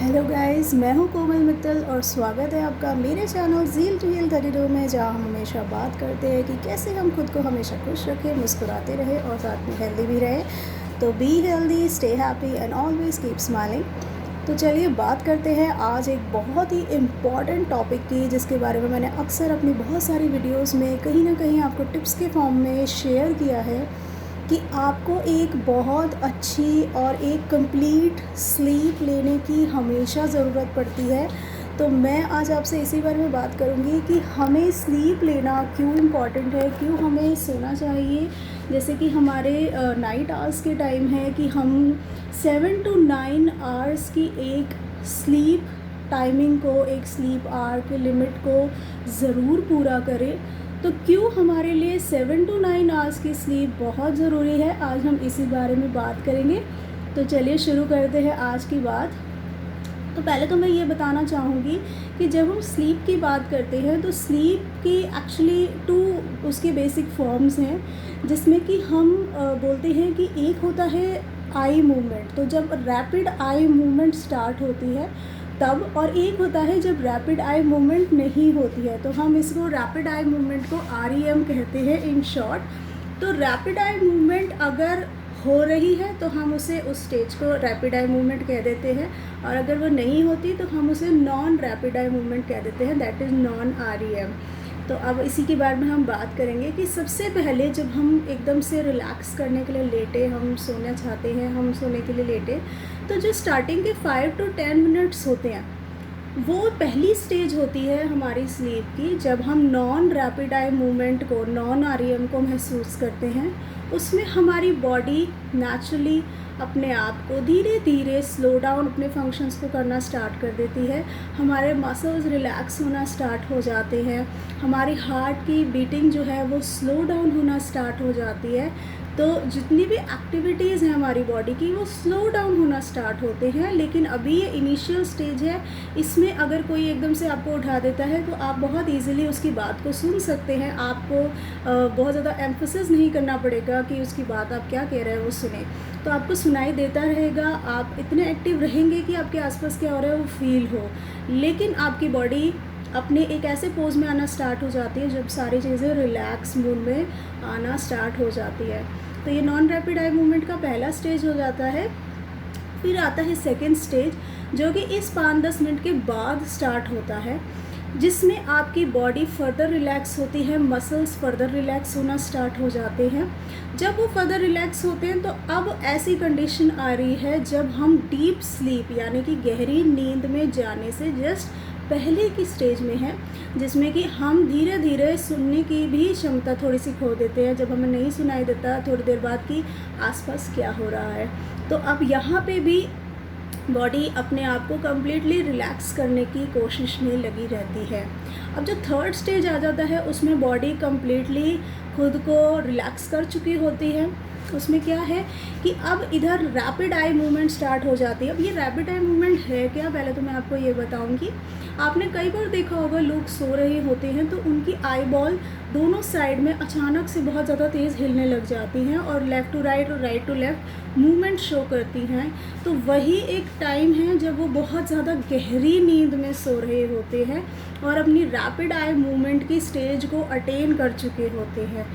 Hello guys, मैं हूं कोमल मित्तल और स्वागत है आपका मेरे चैनल ज़ील रियल 32 में, जहां हम हमेशा बात करते हैं कि कैसे हम खुद को हमेशा खुश रखें, मुस्कुराते रहें और साथ में हेल्दी भी रहें। तो be healthy, stay happy and always keep smiling. तो चलिए बात करते हैं आज एक बहुत ही इम्पॉर्टेंट टॉपिक की, जिसके बारे में मैंने अक्सर अपनी बहुत सारी वीडियोज़ में कहीं ना कहीं आपको टिप्स के फॉर्म में शेयर किया है कि आपको एक बहुत अच्छी और एक कंप्लीट स्लीप लेने की हमेशा ज़रूरत पड़ती है। तो मैं आज आपसे इसी बारे में बात करूँगी कि हमें स्लीप लेना क्यों इम्पॉर्टेंट है, क्यों हमें सोना चाहिए। जैसे कि हमारे नाइट आवर्स के टाइम है कि हम 7 to 9 आवर्स की एक स्लीप टाइमिंग को, एक स्लीप आवर के लिमिट को ज़रूर पूरा करें। तो क्यों हमारे लिए 7 to 9 आवर्स की स्लीप बहुत ज़रूरी है, आज हम इसी बारे में बात करेंगे। तो चलिए शुरू करते हैं आज की बात। तो पहले तो मैं ये बताना चाहूँगी कि जब हम स्लीप की बात करते हैं तो स्लीप की एक्चुअली उसके बेसिक फॉर्म्स हैं, जिसमें कि हम बोलते हैं कि एक होता है आई मूवमेंट। तो जब रैपिड आई मूवमेंट स्टार्ट होती है तब, और एक होता है जब रैपिड आई मूवमेंट नहीं होती है। तो हम इसको रैपिड आई मूवमेंट को REM कहते हैं इन शॉर्ट। तो रैपिड आई मूवमेंट अगर हो रही है तो हम उसे उस स्टेज को रैपिड आई मूवमेंट कह देते हैं, और अगर वो नहीं होती तो हम उसे नॉन रैपिड आई मूवमेंट कह देते हैं, दैट इज़ नॉन REM। तो अब इसी के बारे में हम बात करेंगे कि सबसे पहले जब हम एकदम से रिलैक्स करने के लिए लेटे, हम सोना चाहते हैं, हम सोने के लिए लेटे, तो जो स्टार्टिंग के 5 to 10 मिनट्स होते हैं वो पहली स्टेज होती है हमारी स्लीप की, जब हम नॉन रैपिड आई मूवमेंट को, नॉन REM को महसूस करते हैं। उसमें हमारी बॉडी नेचुरली अपने आप को धीरे धीरे स्लो डाउन अपने फंक्शंस को करना स्टार्ट कर देती है। हमारे मसल्स रिलैक्स होना स्टार्ट हो जाते हैं, हमारी हार्ट की बीटिंग जो है वो स्लो डाउन होना स्टार्ट हो जाती है। तो जितनी भी एक्टिविटीज़ हैं हमारी बॉडी की वो स्लो डाउन होना स्टार्ट होते हैं। लेकिन अभी ये इनिशियल स्टेज है, इसमें अगर कोई एकदम से आपको उठा देता है तो आप बहुत इजीली उसकी बात को सुन सकते हैं। आपको बहुत ज़्यादा एम्फोसिस नहीं करना पड़ेगा कि उसकी बात आप क्या कह रहे हैं वो सुने, तो आपको सुनाई देता रहेगा। आप इतने एक्टिव रहेंगे कि आपके आसपास क्या हो रहा है वो फील हो। लेकिन आपकी बॉडी अपने एक ऐसे पोज में आना स्टार्ट हो जाती है जब सारी चीज़ें रिलैक्स मूड में आना स्टार्ट हो जाती है। तो ये नॉन रैपिड आई मूवमेंट का पहला स्टेज हो जाता है। फिर आता है सेकेंड स्टेज, जो कि इस 5-10 मिनट के बाद स्टार्ट होता है, जिसमें आपकी बॉडी फर्दर रिलैक्स होती है, मसल्स फर्दर रिलैक्स होना स्टार्ट हो जाते हैं। जब वो फर्दर रिलैक्स होते हैं तो अब ऐसी कंडीशन आ रही है जब हम डीप स्लीप यानी कि गहरी नींद में जाने से जस्ट पहले की स्टेज में है, जिसमें कि हम धीरे धीरे सुनने की भी क्षमता थोड़ी सी खो देते हैं। जब हमें नहीं सुनाई देता थोड़ी देर बाद कि आसपास क्या हो रहा है, तो अब यहाँ पे भी बॉडी अपने आप को कम्प्लीटली रिलैक्स करने की कोशिश में लगी रहती है। अब जो थर्ड स्टेज आ जाता है उसमें बॉडी कम्प्लीटली खुद को रिलैक्स कर चुकी होती है। उसमें क्या है कि अब इधर रैपिड आई मूवमेंट स्टार्ट हो जाती है। अब ये रैपिड आई मूवमेंट है क्या, पहले तो मैं आपको ये बताऊंगी। आपने कई बार देखा होगा लोग सो रहे होते हैं तो उनकी आई बॉल दोनों साइड में अचानक से बहुत ज़्यादा तेज़ हिलने लग जाती हैं और लेफ़्ट टू राइट और right to left movement show करती हैं। तो वही एक टाइम है जब वो बहुत ज़्यादा गहरी नींद में सो रहे होते हैं और अपनी रैपिड आई मूवमेंट की स्टेज को अटेन कर चुके होते हैं।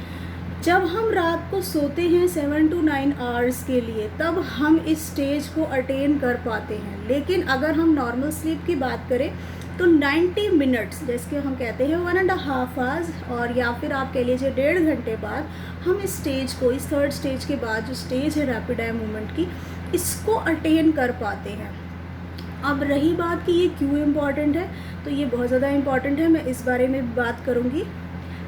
जब हम रात को सोते हैं 7 to 9 आवर्स के लिए, तब हम इस स्टेज को अटेन कर पाते हैं। लेकिन अगर हम नॉर्मल स्लीप की बात करें तो 90 मिनट्स, जैसे हम कहते हैं 1.5 आवर्स, और या फिर आप कह लीजिए 1.5 घंटे बाद हम इस स्टेज को, इस थर्ड स्टेज के बाद जो स्टेज है रैपिड आई मूवमेंट की, इसको अटेन कर पाते हैं। अब रही बात कि ये क्यों इम्पॉर्टेंट है, तो ये बहुत ज़्यादा इम्पॉर्टेंट है, मैं इस बारे में बात करूँगी।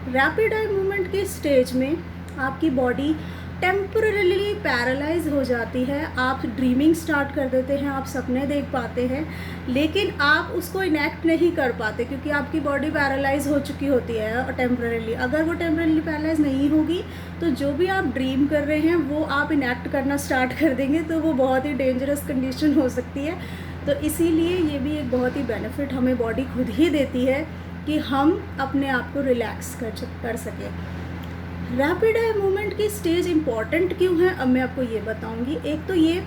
रैपिड आई मूवमेंट के स्टेज में आपकी बॉडी टेम्पररीली पैरालाइज हो जाती है। आप ड्रीमिंग स्टार्ट कर देते हैं, आप सपने देख पाते हैं, लेकिन आप उसको इनेक्ट नहीं कर पाते क्योंकि आपकी बॉडी पैरालाइज हो चुकी होती है टेम्पररीली। अगर वो टेम्पररीली पैरालाइज नहीं होगी तो जो भी आप ड्रीम कर रहे हैं वो आप इनेक्ट करना स्टार्ट कर देंगे, तो वो बहुत ही डेंजरस कंडीशन हो सकती है। तो इसीलिए ये भी एक बहुत ही बेनिफिट हमें बॉडी खुद ही देती है कि हम अपने आप को रिलैक्स कर सकें। रैपिड आई मूवमेंट की स्टेज इम्पॉर्टेंट क्यों है, अब मैं आपको ये बताऊंगी। एक तो ये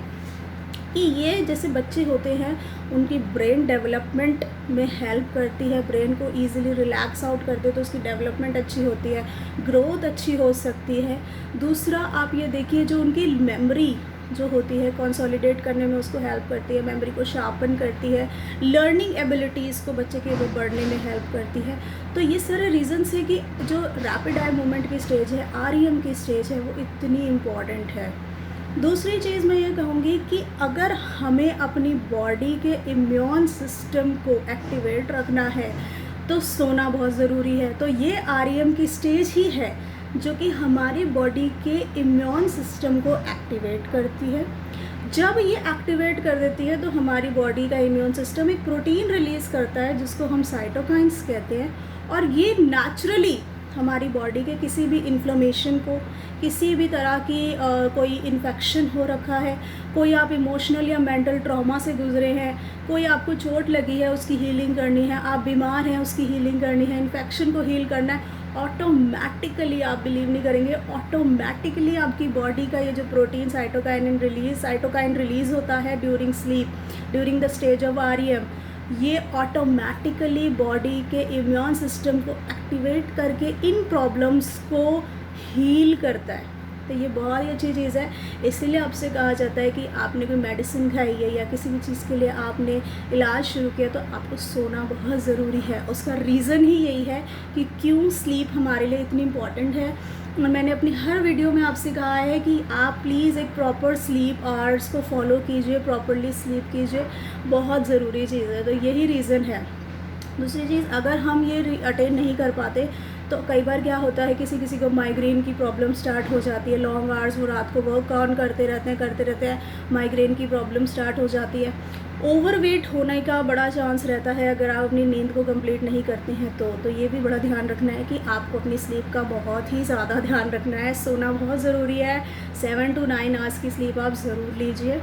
कि ये जैसे बच्चे होते हैं उनकी ब्रेन डेवलपमेंट में हेल्प करती है, ब्रेन को ईज़िली रिलैक्स आउट करते हैं तो उसकी डेवलपमेंट अच्छी होती है, ग्रोथ अच्छी हो सकती है। दूसरा आप ये देखिए जो उनकी मेमोरी जो होती है कंसोलिडेट करने में उसको हेल्प करती है, मेमोरी को शार्पन करती है, लर्निंग एबिलिटीज़ को बच्चे के वो बढ़ने में हेल्प करती है। तो ये सारे रीजंस है कि जो रैपिड आई मूवमेंट की स्टेज है, REM की स्टेज है, वो इतनी इम्पॉर्टेंट है। दूसरी चीज़ मैं ये कहूँगी कि अगर हमें अपनी बॉडी के इम्यून सिस्टम को एक्टिवेट रखना है तो सोना बहुत ज़रूरी है। तो ये REM की स्टेज ही है जो कि हमारी बॉडी के इम्यून सिस्टम को एक्टिवेट करती है। जब ये एक्टिवेट कर देती है तो हमारी बॉडी का इम्यून सिस्टम एक प्रोटीन रिलीज़ करता है जिसको हम साइटोकाइंस कहते हैं, और ये नेचुरली हमारी बॉडी के किसी भी इन्फ्लेमेशन को, किसी भी तरह की कोई इन्फेक्शन हो रखा है, कोई आप इमोशनल या मेंटल ट्रॉमा से गुजरे हैं, कोई आपको चोट लगी है उसकी हीलिंग करनी है, आप बीमार हैं उसकी हीलिंग करनी है, इन्फेक्शन को हील करना है, ऑटोमेटिकली आप बिलीव नहीं करेंगे, ऑटोमेटिकली आपकी बॉडी का ये जो प्रोटीन साइटोकाइन रिलीज़ होता है during sleep, during the stage of REM, ये ऑटोमेटिकली बॉडी के इम्यून सिस्टम को एक्टिवेट करके इन प्रॉब्लम्स को हील करता है। तो ये बहुत ही अच्छी चीज़ है। इसीलिए आपसे कहा जाता है कि आपने कोई मेडिसिन खाई है या किसी भी चीज़ के लिए आपने इलाज शुरू किया तो आपको सोना बहुत ज़रूरी है। उसका रीज़न ही यही है कि क्यों स्लीप हमारे लिए इतनी इम्पॉर्टेंट है। और मैंने अपनी हर वीडियो में आपसे कहा है कि आप प्लीज़ एक प्रॉपर स्लीप आवर्स को फॉलो कीजिए, प्रॉपरली स्लीप कीजिए, बहुत ज़रूरी चीज़ है। तो यही रीज़न है। दूसरी चीज़, अगर हम ये अटेन नहीं कर पाते तो कई बार क्या होता है, किसी को माइग्रेन की प्रॉब्लम स्टार्ट हो जाती है, लॉन्ग आवर्स वो रात को वर्क ऑन करते रहते हैं, माइग्रेन की प्रॉब्लम स्टार्ट हो जाती है। ओवरवेट होने का बड़ा चांस रहता है अगर आप अपनी नींद को कंप्लीट नहीं करते हैं तो ये भी बड़ा ध्यान रखना है कि आपको अपनी स्लीप का बहुत ही ज़्यादा ध्यान रखना है। सोना बहुत ज़रूरी है, 7 to 9 आवर्स की स्लीप आप ज़रूर लीजिए।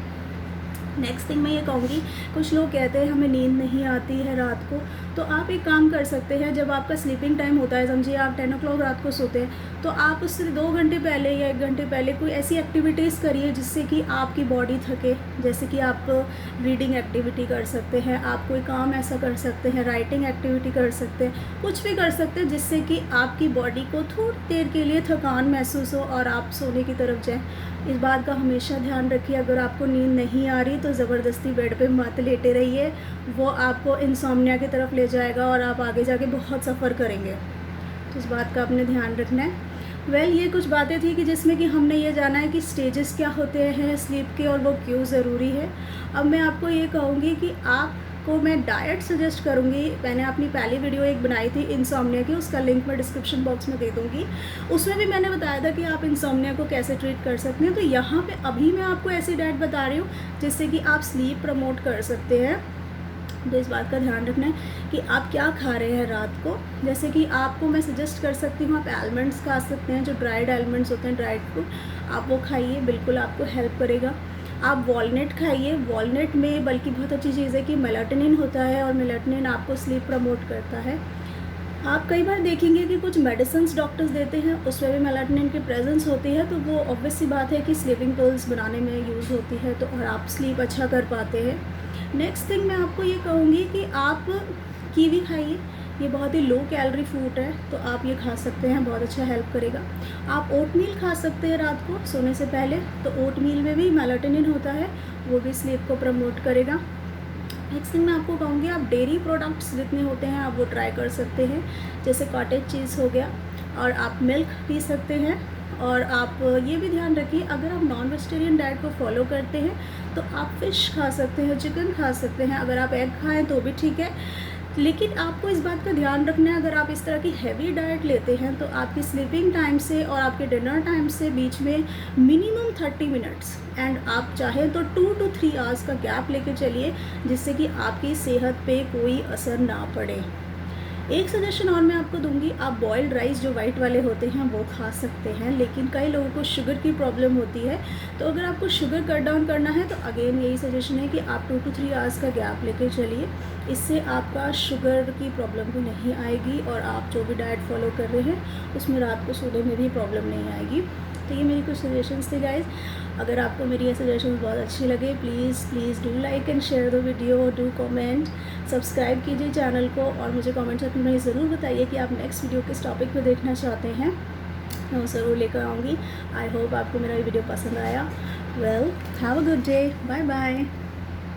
नेक्स्ट थिंग मैं ये कहूँगी, कुछ लोग कहते हैं हमें नींद नहीं आती है रात को, तो आप एक काम कर सकते हैं, जब आपका स्लीपिंग टाइम होता है, समझिए आप 10 o'clock रात को सोते हैं, तो आप उससे 2 घंटे पहले या 1 घंटे पहले कोई ऐसी एक्टिविटीज़ करिए जिससे कि आपकी बॉडी थके। जैसे कि आप रीडिंग एक्टिविटी कर सकते हैं, आप कोई काम ऐसा कर सकते हैं, राइटिंग एक्टिविटी कर सकते हैं, कुछ भी कर सकते हैं जिससे कि आपकी बॉडी को थोड़ी देर के लिए थकान महसूस हो और आप सोने की तरफ जाएँ। इस बात का हमेशा ध्यान रखिए, अगर आपको नींद नहीं आ रही तो ज़बरदस्ती बेड पे मत लेटे रहिए, वो आपको इंसोम्निया की तरफ ले जाएगा और आप आगे जाके बहुत सफ़र करेंगे। तो इस बात का आपने ध्यान रखना है। ये कुछ बातें थी कि जिसमें कि हमने ये जाना है कि स्टेजेस क्या होते हैं स्लीप के और वो क्यों ज़रूरी है। अब मैं आपको ये कहूँगी कि आपको मैं डाइट सजेस्ट करूँगी। मैंने अपनी पहली वीडियो एक बनाई थी इंसोम्निया की, उसका लिंक मैं डिस्क्रिप्शन बॉक्स में दे दूँगी। उसमें भी मैंने बताया था कि आप इंसोम्निया को कैसे ट्रीट कर सकते हैं। तो यहाँ पे अभी मैं आपको ऐसी डाइट बता रही हूँ जिससे कि आप स्लीप प्रमोट कर सकते हैं। तो इस बात का ध्यान रखना है कि आप क्या खा रहे हैं रात को। जैसे कि आपको मैं सजेस्ट कर सकती हूँ, आप आलमंड्स खा सकते हैं, जो ड्राइड आलमंड्स होते हैं, ड्राइड फ्रूट, आप वो खाइए, बिल्कुल आपको हेल्प करेगा। आप वॉलनट खाइए, वॉलनट में बल्कि बहुत अच्छी चीज़ है कि मेलाटोनिन होता है और मेलाटोनिन आपको स्लीप प्रमोट करता है। आप कई बार देखेंगे कि कुछ मेडिसिन्स डॉक्टर्स देते हैं, उसमें भी मेलाटोनिन की प्रेजेंस होती है, तो वो ऑब्वियस सी बात है कि स्लीपिंग पिल्स बनाने में यूज़ होती है, तो और आप स्लीप अच्छा कर पाते हैं। नेक्स्ट थिंग मैं आपको ये कहूँगी कि आप कीवी खाइए, ये बहुत ही लो कैलोरी फ्रूट है, तो आप ये खा सकते हैं, बहुत अच्छा हेल्प करेगा। आप ओटमील खा सकते हैं रात को सोने से पहले, तो ओटमील में भी मेलाटोनिन होता है, वो भी स्लीप को प्रमोट करेगा। नेक्स्ट थिंग मैं आपको कहूँगी, आप डेयरी प्रोडक्ट्स जितने होते हैं आप वो ट्राई कर सकते हैं, जैसे कॉटेज चीज़ हो गया, और आप मिल्क पी सकते हैं। और आप ये भी ध्यान रखिए, अगर आप नॉन वेजिटेरियन डाइट को फॉलो करते हैं तो आप फ़िश खा सकते हैं, चिकन खा सकते हैं, अगर आप एग खाएं तो भी ठीक है। लेकिन आपको इस बात का ध्यान रखना है, अगर आप इस तरह की हैवी डाइट लेते हैं तो आपकी स्लीपिंग टाइम से और आपके डिनर टाइम से बीच में मिनिमम 30 मिनट्स एंड आप चाहें तो 2 to 3 आवर्स का गैप लेके चलिए, जिससे कि आपकी सेहत पे कोई असर ना पड़े। एक सजेशन और मैं आपको दूंगी, आप बॉइल्ड राइस जो वाइट वाले होते हैं वो खा सकते हैं, लेकिन कई लोगों को शुगर की प्रॉब्लम होती है, तो अगर आपको शुगर कट डाउन करना है तो अगेन यही सजेशन है कि आप 2 to 3 आवर्स का गैप लेके चलिए, इससे आपका शुगर की प्रॉब्लम भी नहीं आएगी और आप जो भी डाइट फॉलो कर रहे हैं उसमें रात को सोने में भी प्रॉब्लम नहीं आएगी। तो ये मेरी कुछ सजेशंस थे गाइज़। अगर आपको मेरी ये सजेशंस बहुत अच्छी लगे, please do like and share the video, do comment, subscribe कीजिए चैनल को और मुझे कमेंट सेक्शन में ज़रूर बताइए कि आप नेक्स्ट वीडियो किस टॉपिक पे देखना चाहते हैं। मैं वो ज़रूर लेकर आऊँगी। आई होप आपको मेरा ये वीडियो पसंद आया। Well, have a good day, bye bye.